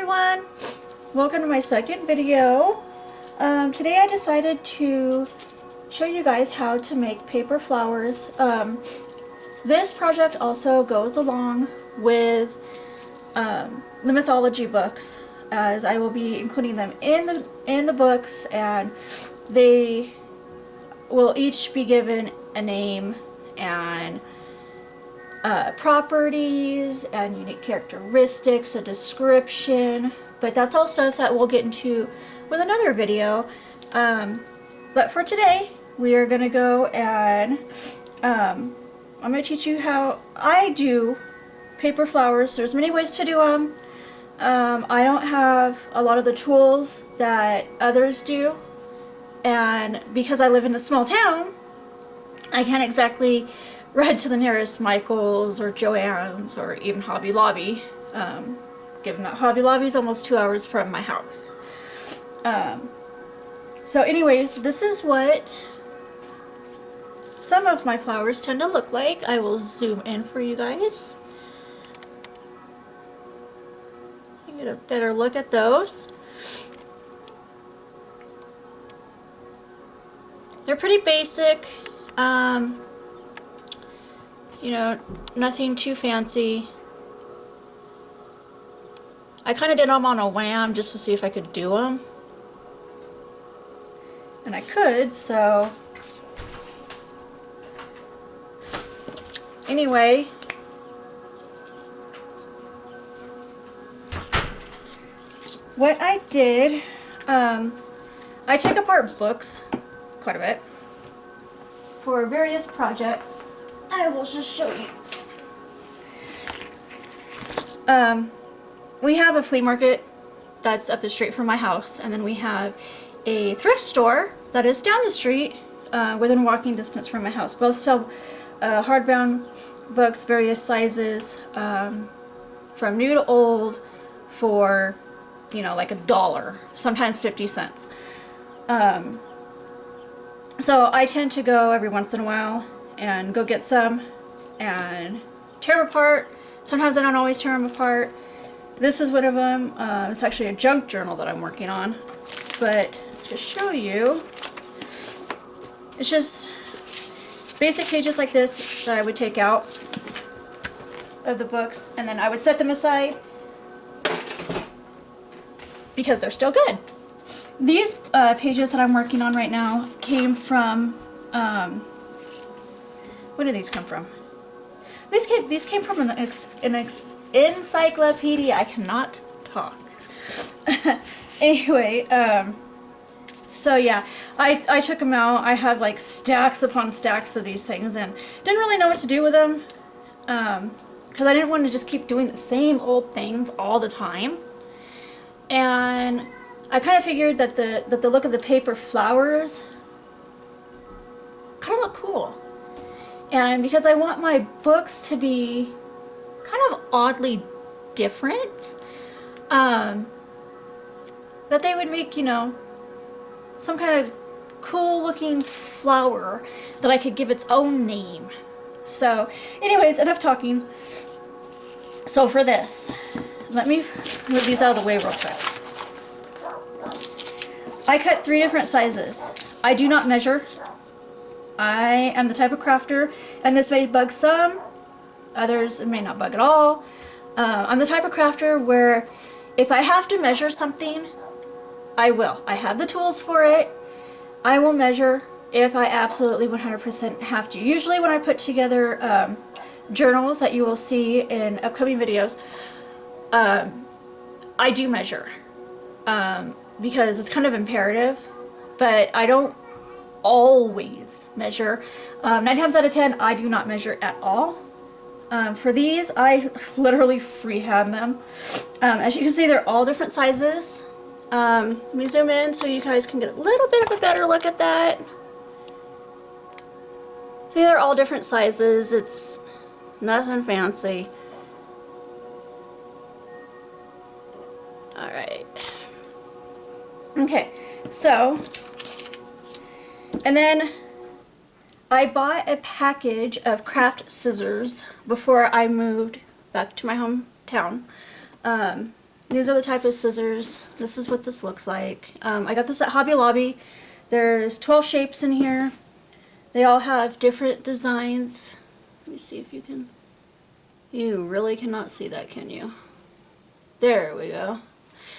everyone! Welcome to my second video. Today I decided to show you guys how to make paper flowers. This project also goes along with the mythology books, as I will be including them in the books, and they will each be given a name and properties and unique characteristics, a description, but that's all stuff that we'll get into with another video. But for today, we are going to go and I'm going to teach you how I do paper flowers. There's many ways to do them. I don't have a lot of the tools that others do, and because I live in a small town, I can't exactly run to the nearest Michael's or Joann's or even Hobby Lobby, given that Hobby Lobby is almost 2 hours from my house. So anyways, this is what some of my flowers tend to look like. I will zoom in for you guys. You get a better look at those. They're pretty basic. You know, nothing too fancy. I kind of did them on a whim just to see if I could do them. And I could, so... Anyway. What I did, I take apart books quite a bit for various projects. I will just show you. We have a flea market that's up the street from my house, and then we have a thrift store that is down the street within walking distance from my house. Both sell hardbound books, various sizes, from new to old, for, you know, like $1, sometimes 50 cents. So I tend to go every once in a while and go get some and tear them apart. Sometimes I don't always tear them apart. This is one of them. It's actually a junk journal that I'm working on. But to show you, it's just basic pages like this that I would take out of the books, and then I would set them aside because they're still good. These pages that I'm working on right now came from, where did these come from? These came from an encyclopedia. I cannot talk. Anyway, so yeah, I took them out. I had like stacks upon stacks of these things and didn't really know what to do with them, because I didn't want to just keep doing the same old things all the time. And I kind of figured that the look of the paper flowers kind of look cool. And because I want my books to be kind of oddly different, that they would make, you know, some kind of cool looking flower that I could give its own name. So anyways, enough talking. So for this, let me move these out of the way real quick. I cut 3 different sizes. I do not measure. I am the type of crafter, and this may bug some, others it may not bug at all. I'm the type of crafter where if I have to measure something, I will. I have the tools for it. I will measure if I absolutely 100% have to. Usually when I put together journals that you will see in upcoming videos, I do measure. Because it's kind of imperative, but I don't always measure. 9 times out of 10, I do not measure at all. For these, I literally freehand them. As you can see, they're all different sizes. Let me zoom in so you guys can get a little bit of a better look at that. See, they're all different sizes. It's nothing fancy. Alright. Okay, so, and then I bought a package of craft scissors before I moved back to my hometown. These are the type of scissors. This is what this looks like. I got this at Hobby Lobby. There's 12 shapes in here. They all have different designs. Let me see if you can... You really cannot see that, can you? There we go.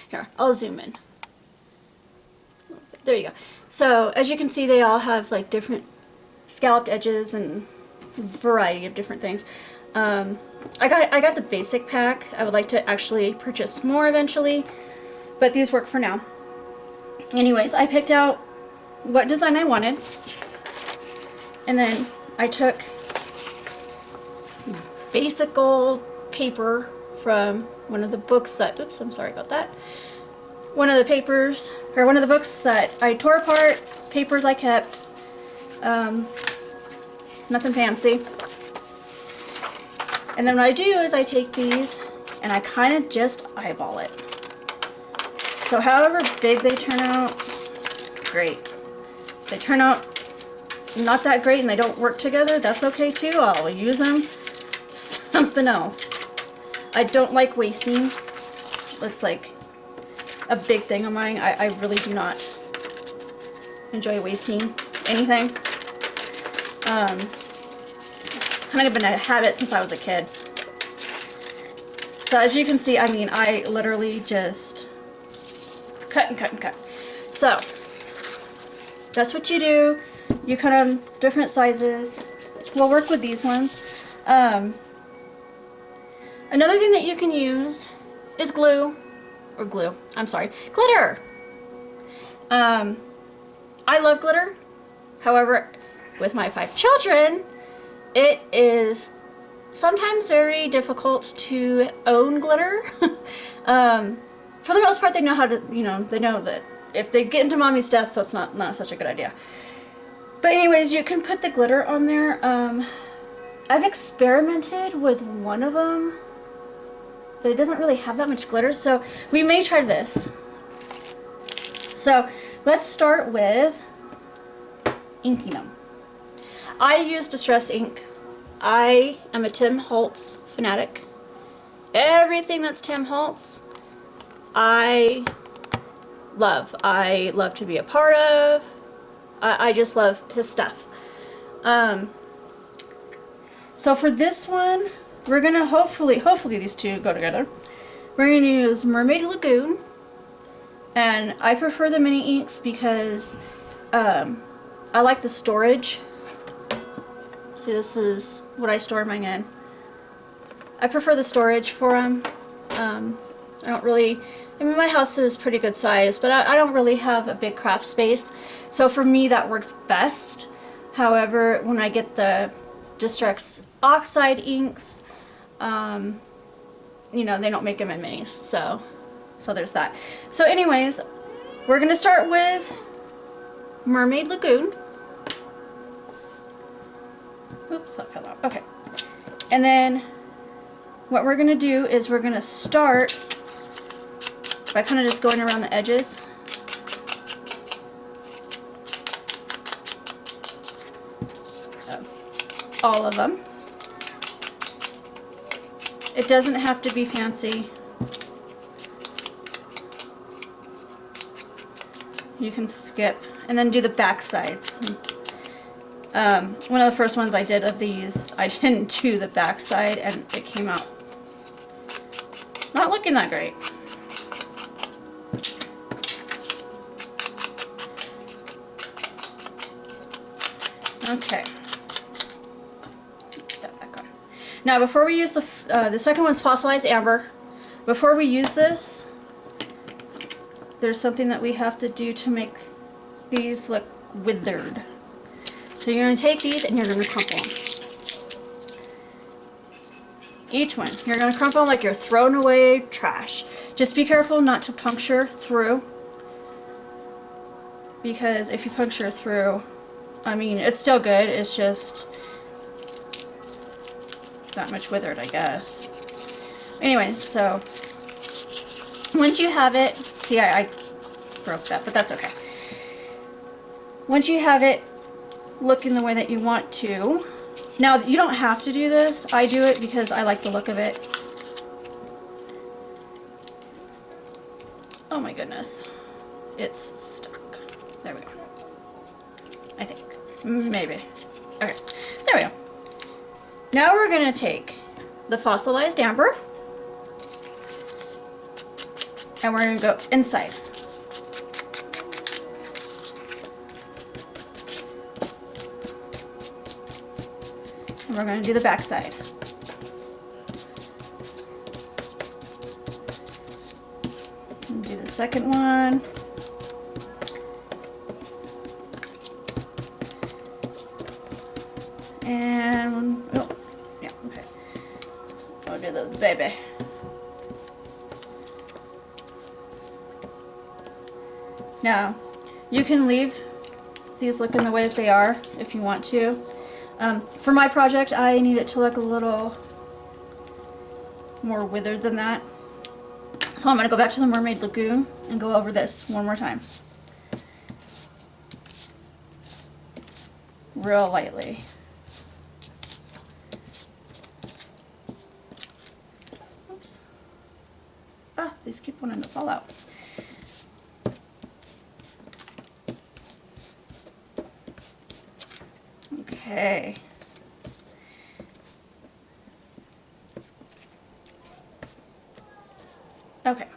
Here, I'll zoom in. There you go. So, as you can see, they all have like different scalloped edges and a variety of different things. I got the basic pack. I would like to actually purchase more eventually, but these work for now. Anyways, I picked out what design I wanted, and then I took basic old paper from one of the books that, oops, I'm sorry about that. One of the papers, or one of the books that I tore apart, papers I kept, nothing fancy. And then what I do is I take these and I kind of just eyeball it. So however big they turn out, great. If they turn out not that great and they don't work together, that's okay too. I'll use them something else. I don't like wasting. It's like a big thing of mine. I really do not enjoy wasting anything. Kind of been a habit since I was a kid. So as you can see, I mean, I literally just cut and cut and cut. So that's what you do. You cut them different sizes. We'll work with these ones. Another thing that you can use is glitter. I love glitter. However, with my 5 children, it is sometimes very difficult to own glitter. For the most part, they know how to, they know that if they get into mommy's desk, that's not such a good idea. But anyways, you can put the glitter on there. I've experimented with one of them, but it doesn't really have that much glitter, so we may try this. So let's start with inking them. I use Distress ink. I am a Tim Holtz fanatic. Everything that's Tim Holtz, I love. I love to be a part of. I just love his stuff. So for this one, we're gonna hopefully these two go together. We're gonna use Mermaid Lagoon, and I prefer the mini inks because I like the storage. See, this is what I store mine in. I prefer the storage for them. I don't really, I mean, my house is pretty good size, but I don't really have a big craft space. So for me, that works best. However, when I get the Distress Oxide inks, they don't make them in minis. So there's that. So anyways, we're going to start with Mermaid Lagoon. Oops, that fell out. Okay. And then what we're going to do is we're going to start by kind of just going around the edges. Of all of them. It doesn't have to be fancy. You can skip and then do the back sides. One of the first ones I did of these, I didn't do the back side and it came out not looking that great. Okay. Put that back on. Now before we use the second one's fossilized amber. Before we use this, there's something that we have to do to make these look withered. So you're going to take these and you're going to crumple them. Each one. You're going to crumple them like you're throwing away trash. Just be careful not to puncture through. Because if you puncture through, I mean, it's still good. It's just that much withered, I guess. Anyways, so once you have it, see, I broke that, but that's okay. Once you have it looking the way that you want to, now you don't have to do this. I do it because I like the look of it. Oh my goodness. It's stuck. There we go. I think. Maybe. Okay. There we go. Now we're going to take the fossilized amber and we're going to go inside. And we're going to do the back side. And do the second one. And, oh, yeah, okay. I'll do the baby. Now, you can leave these looking the way that they are if you want to. For my project, I need it to look a little more withered than that. So I'm going to go back to the Mermaid Lagoon and go over this one more time. Real lightly. Oops. Ah, these keep wanting to fall out. Okay. Okay.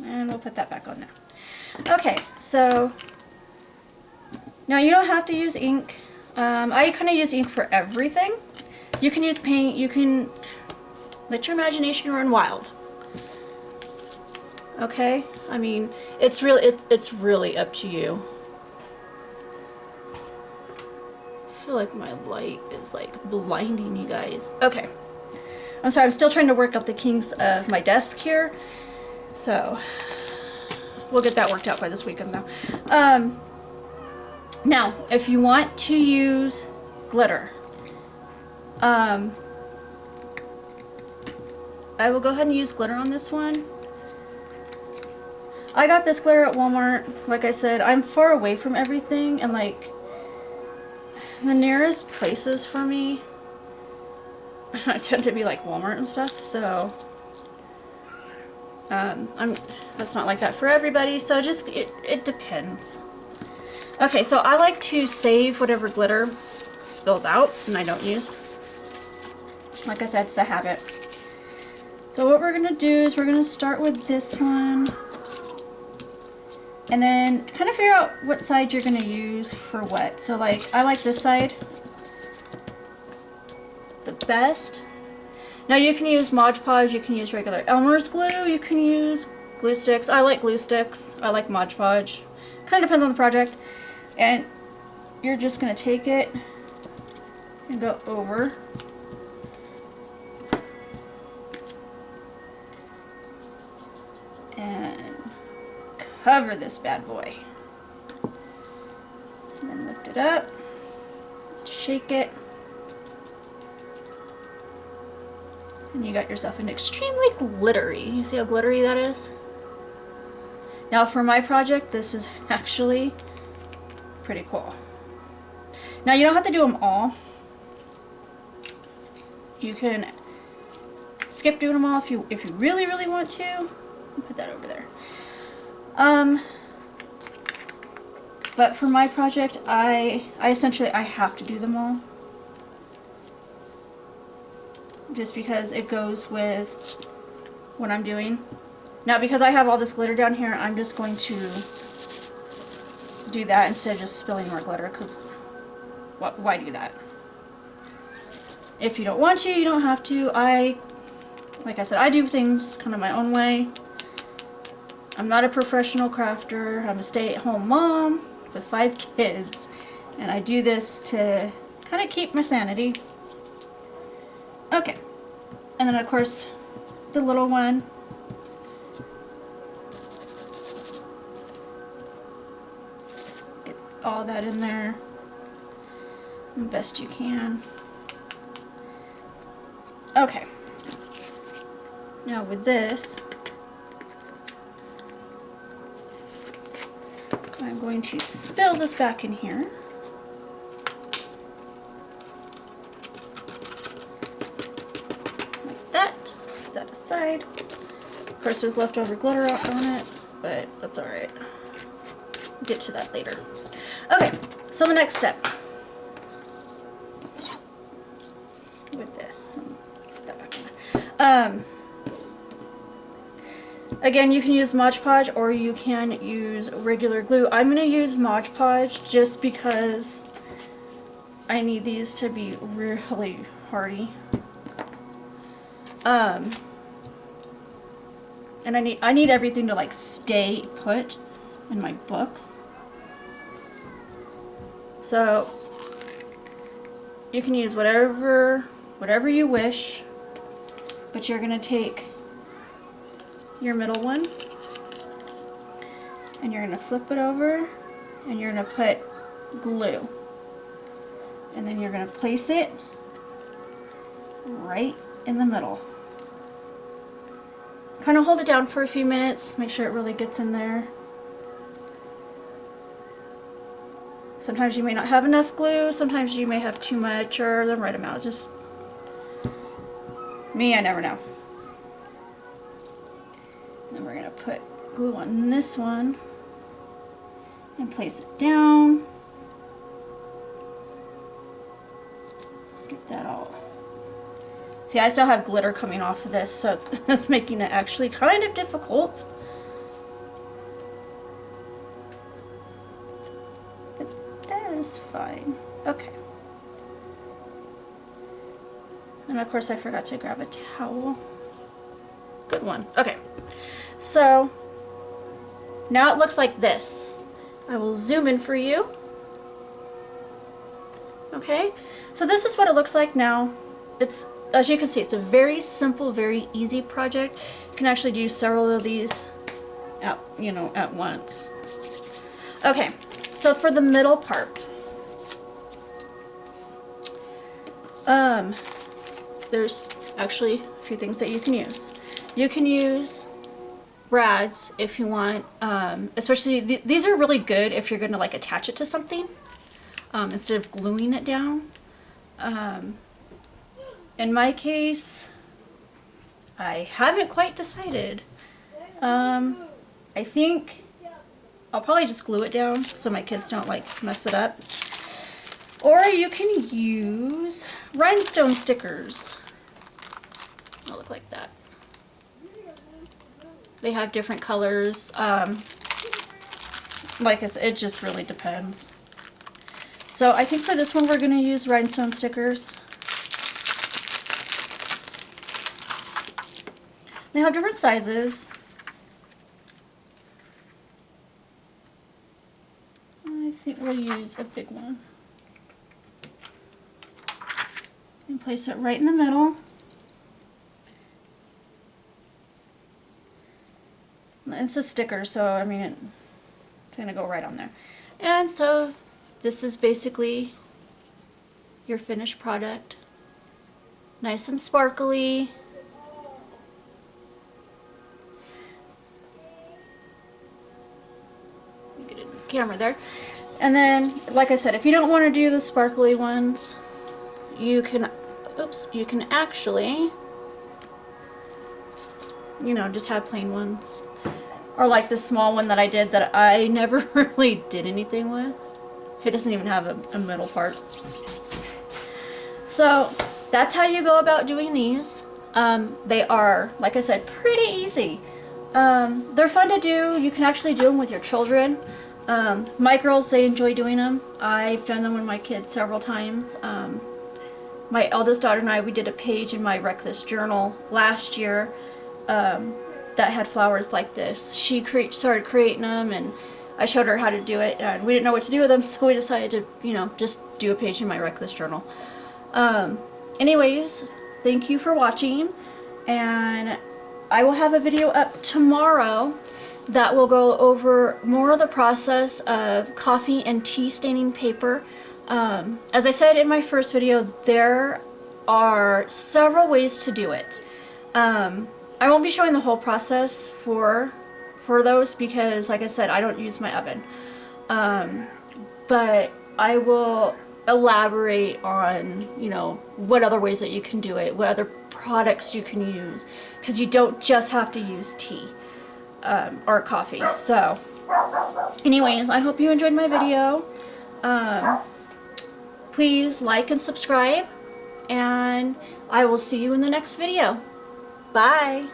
And we'll put that back on now. Okay, so now you don't have to use ink. I kind of use ink for everything. You can use paint, you can let your imagination run wild. Okay? I mean, it's really up to you. I feel like my light is like blinding you guys. Okay. I'm sorry, I'm still trying to work out the kinks of my desk here. So we'll get that worked out by this weekend though. Now, if you want to use glitter, I will go ahead and use glitter on this one. I got this glitter at Walmart. Like I said, I'm far away from everything, and like the nearest places for me I tend to be like Walmart and stuff, so that's not like that for everybody, so just it depends. Okay, so I like to save whatever glitter spills out and I don't use. Like I said, it's a habit. So what we're gonna do is we're gonna start with this one and then kind of figure out what side you're gonna use for what. So like, I like this side the best. Now you can use Mod Podge, you can use regular Elmer's glue, you can use glue sticks. I like glue sticks, I like Mod Podge. Kind of depends on the project. And you're just going to take it and go over. And cover this bad boy. And then lift it up, shake it. And you got yourself an extremely glittery. You see how glittery that is? Now for my project, this is actually pretty cool. Now you don't have to do them all. You can skip doing them all if you really want to. Put that over there. But for my project, I essentially have to do them all. Just because it goes with what I'm doing. Now because I have all this glitter down here, I'm just going to do that instead of just spilling more glitter, because why do that? If you don't want to, you don't have to. Like I said, I do things kind of my own way. I'm not a professional crafter. I'm a stay-at-home mom with 5 kids, and I do this to kind of keep my sanity. Okay, and then of course the little one. Get all that in there the best you can. Okay, now with this, I'm going to spill this back in here. Like that. Put that aside. Of course, there's leftover glitter on it, but that's alright. Get to that later. Okay, so the next step. With this. Put that back in there. Again, you can use Mod Podge or you can use regular glue. I'm going to use Mod Podge just because I need these to be really hardy. And I need everything to like stay put in my books. So you can use whatever you wish, but you're going to take your middle one and you're going to flip it over and you're going to put glue, and then you're going to place it right in the middle. Kind of hold it down for a few minutes, make sure it really gets in there. Sometimes you may not have enough glue, sometimes you may have too much or the right amount. Just me, I never know. Then we're going to put glue on this one and place it down. Get that all. See, I still have glitter coming off of this, so it's making it actually kind of difficult. But that is fine. Okay. And of course I forgot to grab a towel. Good one. Okay. So now it looks like this. I will zoom in for you. Okay. So this is what it looks like now. It's, as you can see, it's a very simple, very easy project. You can actually do several of these at once. Okay. So for the middle part, there's actually a few things that you can use. You can use brads if you want, especially these are really good if you're going to like attach it to something instead of gluing it down. In my case, I haven't quite decided. I think I'll probably just glue it down so my kids don't like mess it up. Or you can use rhinestone stickers. They'll look like that. They have different colors. Like I said, it just really depends. So I think for this one we're going to use rhinestone stickers. They have different sizes. I think we'll use a big one. And place it right in the middle. It's a sticker, so I mean it's gonna go right on there. And so this is basically your finished product. Nice and sparkly. Get it in the camera there. And then, like I said, if you don't want to do the sparkly ones, you can, you can actually, just have plain ones. Or like this small one that I did that I never really did anything with. It doesn't even have a middle part. So that's how you go about doing these. They are, like I said, pretty easy. They're fun to do. You can actually do them with your children. My girls, they enjoy doing them. I've done them with my kids several times. My eldest daughter and I, we did a page in my Wreck This journal last year that had flowers like this. She started creating them, and I showed her how to do it, and we didn't know what to do with them, so we decided to, just do a page in my Wreck This journal. Anyways, thank you for watching, and I will have a video up tomorrow that will go over more of the process of coffee and tea staining paper. As I said in my first video, there are several ways to do it. I won't be showing the whole process for those because, like I said, I don't use my oven. But I will elaborate on, what other ways that you can do it, what other products you can use, because you don't just have to use tea or coffee. So anyways, I hope you enjoyed my video. Please like and subscribe, and I will see you in the next video. Bye!